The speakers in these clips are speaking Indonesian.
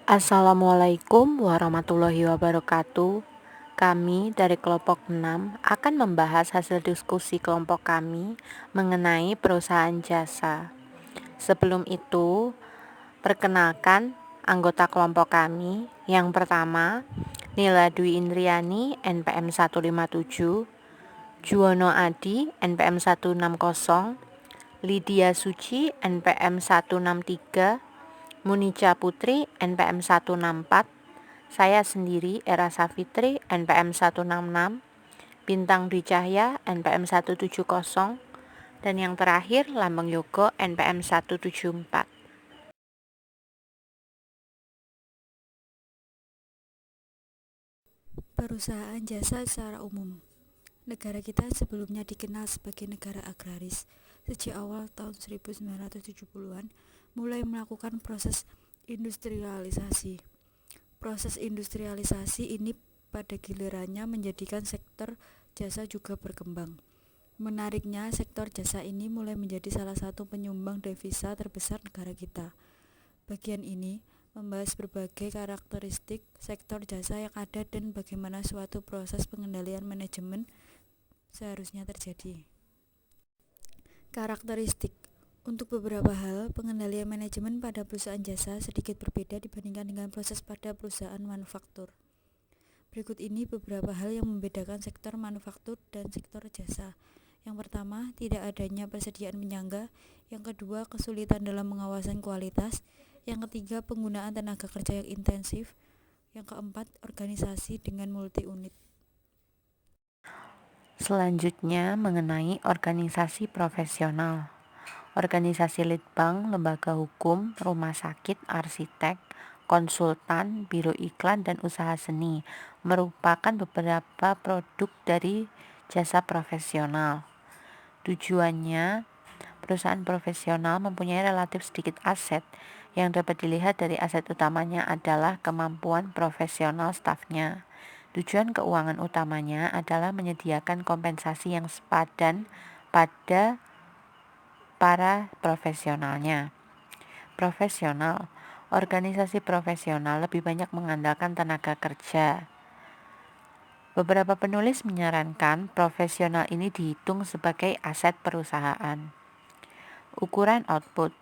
Assalamualaikum warahmatullahi wabarakatuh. Kami dari kelompok 6 akan membahas hasil diskusi kelompok kami mengenai perusahaan jasa. Sebelum itu, perkenalkan anggota kelompok kami. Yang pertama, Nila Dwi Indriani, NPM 157, Juwono Adi, NPM 160, Lydia Suci, NPM 163, Munica Putri, NPM 164, saya sendiri, Era Safitri, NPM 166, Bintang Dwi Cahya, NPM 170, dan yang terakhir, Lambang Yogo, NPM 174. Perusahaan jasa secara umum. Negara kita sebelumnya dikenal sebagai negara agraris. Sejak awal tahun 1970-an mulai melakukan proses industrialisasi. Proses industrialisasi ini pada gilirannya menjadikan sektor jasa juga berkembang. Menariknya, sektor jasa ini mulai menjadi salah satu penyumbang devisa terbesar negara kita. Bagian ini membahas berbagai karakteristik sektor jasa yang ada dan bagaimana suatu proses pengendalian manajemen seharusnya terjadi. Karakteristik. Untuk beberapa hal, pengendalian manajemen pada perusahaan jasa sedikit berbeda dibandingkan dengan proses pada perusahaan manufaktur. Berikut ini beberapa hal yang membedakan sektor manufaktur dan sektor jasa. Yang pertama, tidak adanya persediaan penyangga. Yang kedua, kesulitan dalam pengawasan kualitas. Yang ketiga, penggunaan tenaga kerja yang intensif. Yang keempat, organisasi dengan multi-unit. Selanjutnya mengenai organisasi profesional. Organisasi litbang, lembaga hukum, rumah sakit, arsitek, konsultan, biro iklan, dan usaha seni merupakan beberapa produk dari jasa profesional. Tujuannya, perusahaan profesional mempunyai relatif sedikit aset. Yang dapat dilihat dari aset utamanya adalah kemampuan profesional stafnya. Tujuan keuangan utamanya adalah menyediakan kompensasi yang sepadan pada para profesionalnya. Profesional, organisasi profesional lebih banyak mengandalkan tenaga kerja. Beberapa penulis menyarankan profesional ini dihitung sebagai aset perusahaan. Ukuran output.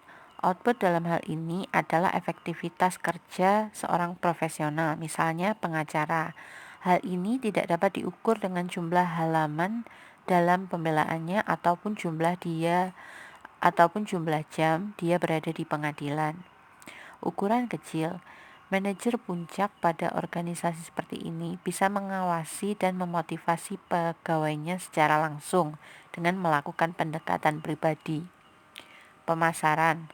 Output dalam hal ini adalah efektivitas kerja seorang profesional, misalnya pengacara. Hal ini tidak dapat diukur dengan jumlah halaman dalam pembelaannya ataupun jumlah jam dia berada di pengadilan. Ukuran kecil. Manajer puncak pada organisasi seperti ini bisa mengawasi dan memotivasi pegawainya secara langsung dengan melakukan pendekatan pribadi. Pemasaran.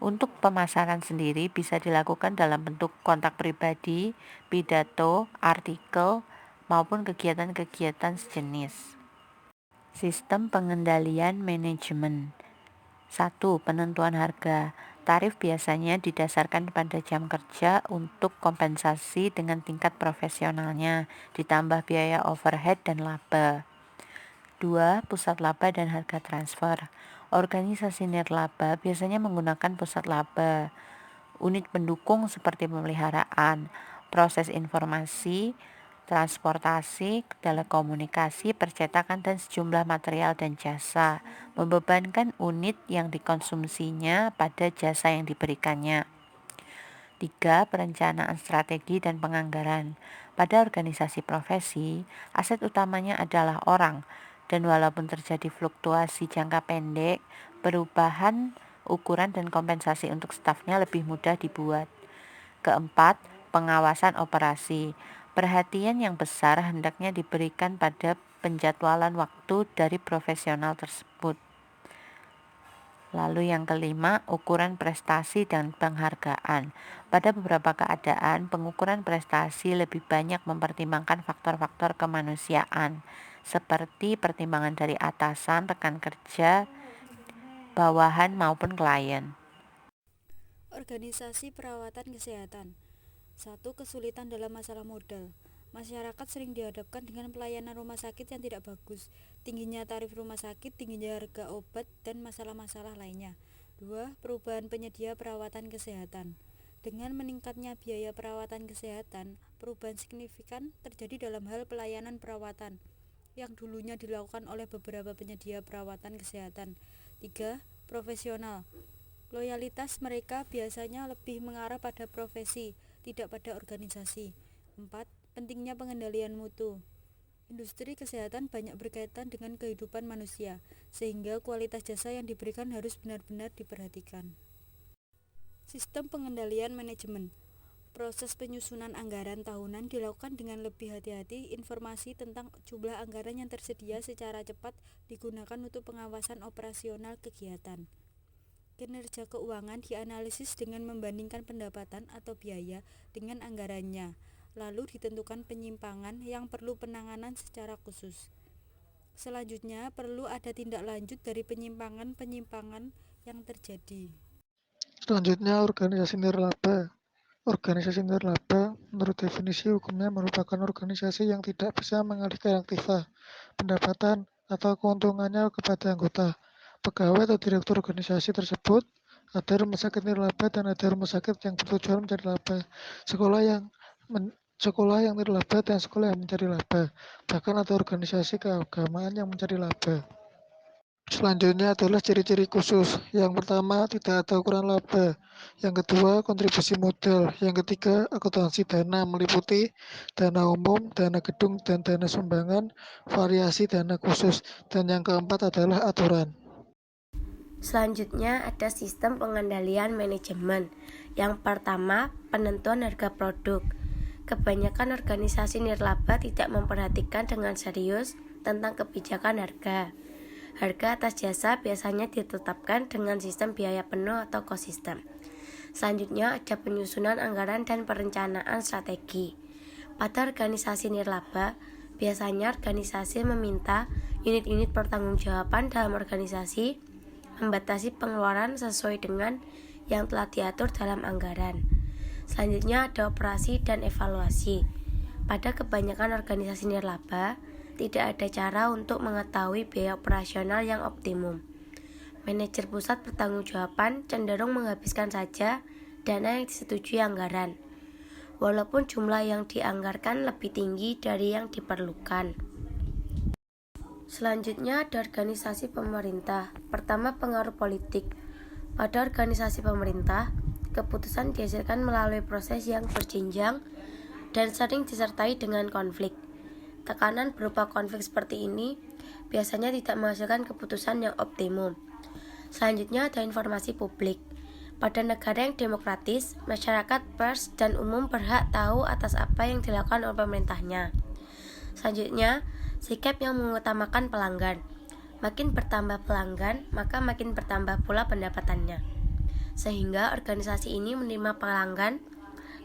Untuk pemasaran sendiri bisa dilakukan dalam bentuk kontak pribadi, pidato, artikel, maupun kegiatan-kegiatan sejenis. Sistem pengendalian manajemen. 1. Penentuan harga. Tarif biasanya didasarkan pada jam kerja untuk kompensasi dengan tingkat profesionalnya, ditambah biaya overhead dan laba. 2. Pusat laba dan harga transfer. Organisasi nirlaba biasanya menggunakan pusat laba, unit pendukung seperti pemeliharaan, proses informasi, transportasi, telekomunikasi, percetakan, dan sejumlah material dan jasa, membebankan unit yang dikonsumsinya pada jasa yang diberikannya. 3. Perencanaan strategi dan penganggaran. Pada organisasi profesi, aset utamanya adalah orang, dan walaupun terjadi fluktuasi jangka pendek, perubahan ukuran dan kompensasi untuk stafnya lebih mudah dibuat. Keempat, pengawasan operasi. Perhatian yang besar hendaknya diberikan pada penjadwalan waktu dari profesional tersebut. Lalu yang kelima, ukuran prestasi dan penghargaan. Pada beberapa keadaan, pengukuran prestasi lebih banyak mempertimbangkan faktor-faktor kemanusiaan, seperti pertimbangan dari atasan, rekan kerja, bawahan maupun klien. Organisasi perawatan kesehatan. 1. Kesulitan dalam masalah modal. Masyarakat sering dihadapkan dengan pelayanan rumah sakit yang tidak bagus, tingginya tarif rumah sakit, tingginya harga obat, dan masalah-masalah lainnya. 2. Perubahan penyedia perawatan kesehatan. Dengan meningkatnya biaya perawatan kesehatan, perubahan signifikan terjadi dalam hal pelayanan perawatan yang dulunya dilakukan oleh beberapa penyedia perawatan kesehatan. 3. Profesional. Loyalitas mereka biasanya lebih mengarah pada profesi, tidak pada organisasi. 4. Pentingnya pengendalian mutu. Industri kesehatan banyak berkaitan dengan kehidupan manusia, sehingga kualitas jasa yang diberikan harus benar-benar diperhatikan. Sistem pengendalian manajemen. Proses penyusunan anggaran tahunan dilakukan dengan lebih hati-hati. Informasi tentang jumlah anggaran yang tersedia secara cepat digunakan untuk pengawasan operasional kegiatan. Kinerja keuangan dianalisis dengan membandingkan pendapatan atau biaya dengan anggarannya, lalu ditentukan penyimpangan yang perlu penanganan secara khusus. Selanjutnya, perlu ada tindak lanjut dari penyimpangan-penyimpangan yang terjadi. Selanjutnya, organisasi nirlaba. Organisasi nirlaba, menurut definisi hukumnya, merupakan organisasi yang tidak bisa mengalihkan aktiva, pendapatan, atau keuntungannya kepada anggota, pegawai atau direktur organisasi tersebut. Ada rumah sakit nirlaba dan ada rumah sakit yang bertujuan mencari laba, sekolah yang nirlaba dan sekolah yang mencari laba, bahkan ada organisasi keagamaan yang mencari laba. Selanjutnya adalah ciri-ciri khusus. Yang pertama, tidak ada ukuran laba. Yang kedua, kontribusi modal. Yang ketiga, akuntansi dana meliputi dana umum, dana gedung, dan dana sumbangan, variasi dana khusus. Dan yang keempat adalah aturan. Selanjutnya ada sistem pengendalian manajemen. Yang pertama, penentuan harga produk. Kebanyakan organisasi nirlaba tidak memperhatikan dengan serius tentang kebijakan harga. Harga atas jasa biasanya ditetapkan dengan sistem biaya penuh atau cost system. Selanjutnya ada penyusunan anggaran dan perencanaan strategi. Pada organisasi nirlaba, biasanya organisasi meminta unit-unit pertanggungjawaban dalam organisasi membatasi pengeluaran sesuai dengan yang telah diatur dalam anggaran. Selanjutnya ada operasi dan evaluasi. Pada kebanyakan organisasi nirlaba, tidak ada cara untuk mengetahui biaya operasional yang optimum. Manajer pusat pertanggungjawaban cenderung menghabiskan saja dana yang disetujui anggaran, walaupun jumlah yang dianggarkan lebih tinggi dari yang diperlukan. Selanjutnya ada organisasi pemerintah. Pertama, pengaruh politik. Pada organisasi pemerintah, keputusan dihasilkan melalui proses yang berjenjang dan sering disertai dengan konflik. Tekanan berupa konflik seperti ini biasanya tidak menghasilkan keputusan yang optimum. Selanjutnya ada informasi publik. Pada negara yang demokratis, masyarakat, pers, dan umum berhak tahu atas apa yang dilakukan oleh pemerintahnya. Selanjutnya, sikap yang mengutamakan pelanggan. Makin bertambah pelanggan, maka makin bertambah pula pendapatannya. Sehingga organisasi ini menerima pelanggan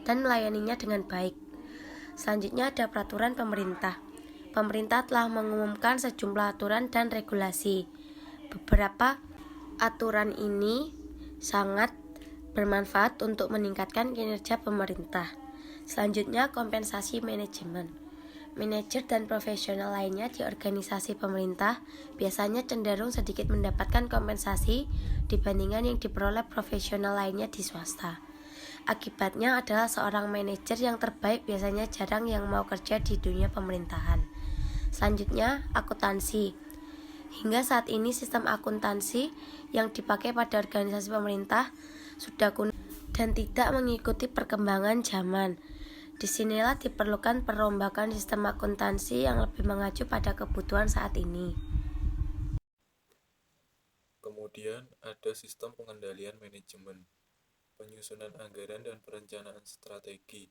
dan melayaninya dengan baik. Selanjutnya ada peraturan pemerintah. Pemerintah telah mengumumkan sejumlah aturan dan regulasi. Beberapa aturan ini sangat bermanfaat untuk meningkatkan kinerja pemerintah. Selanjutnya kompensasi manajemen. Manajer dan profesional lainnya di organisasi pemerintah biasanya cenderung sedikit mendapatkan kompensasi dibandingkan yang diperoleh profesional lainnya di swasta. Akibatnya adalah seorang manajer yang terbaik biasanya jarang yang mau kerja di dunia pemerintahan. Selanjutnya, akuntansi. Hingga saat ini sistem akuntansi yang dipakai pada organisasi pemerintah sudah kuno dan tidak mengikuti perkembangan zaman. Disinilah diperlukan perombakan sistem akuntansi yang lebih mengacu pada kebutuhan saat ini. Kemudian ada sistem pengendalian manajemen, penyusunan anggaran dan perencanaan strategi.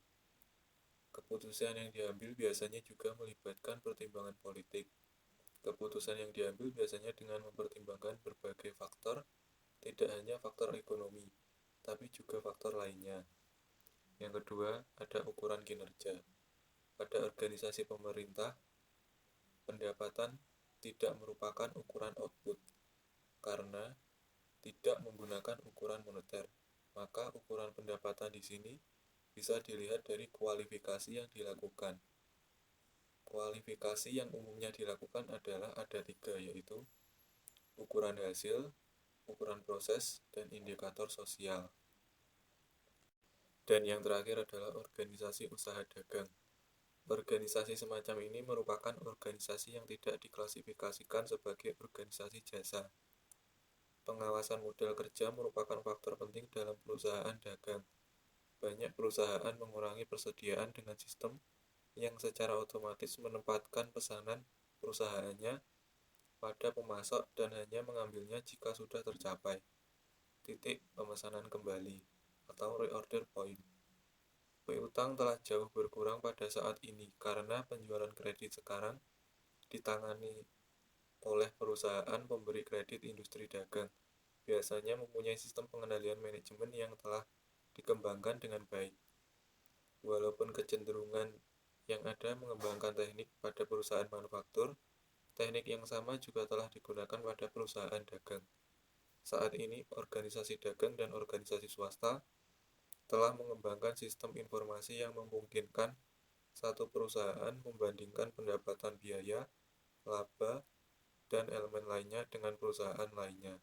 Keputusan yang diambil biasanya juga melibatkan pertimbangan politik. Keputusan yang diambil biasanya dengan mempertimbangkan berbagai faktor, tidak hanya faktor ekonomi, tapi juga faktor lainnya. Yang kedua, ada ukuran kinerja. Pada organisasi pemerintah, pendapatan tidak merupakan ukuran output, karena tidak menggunakan ukuran moneter. Maka ukuran pendapatan di sini bisa dilihat dari kualifikasi yang dilakukan. Kualifikasi yang umumnya dilakukan adalah ada 3, yaitu ukuran hasil, ukuran proses, dan indikator sosial. Dan yang terakhir adalah organisasi usaha dagang. Organisasi semacam ini merupakan organisasi yang tidak diklasifikasikan sebagai organisasi jasa. Pengawasan modal kerja merupakan faktor penting dalam perusahaan dagang. Banyak perusahaan mengurangi persediaan dengan sistem yang secara otomatis menempatkan pesanan perusahaannya pada pemasok dan hanya mengambilnya jika sudah tercapai titik pemesanan kembali atau reorder point. Piutang telah jauh berkurang pada saat ini karena penjualan kredit sekarang ditangani oleh perusahaan pemberi kredit industri dagang. Biasanya mempunyai sistem pengendalian manajemen yang telah dikembangkan dengan baik. Walaupun kecenderungan yang ada mengembangkan teknik pada perusahaan manufaktur, teknik yang sama juga telah digunakan pada perusahaan dagang. Saat ini, organisasi dagang dan organisasi swasta telah mengembangkan sistem informasi yang memungkinkan satu perusahaan membandingkan pendapatan biaya, laba, dan elemen lainnya dengan perusahaan lainnya.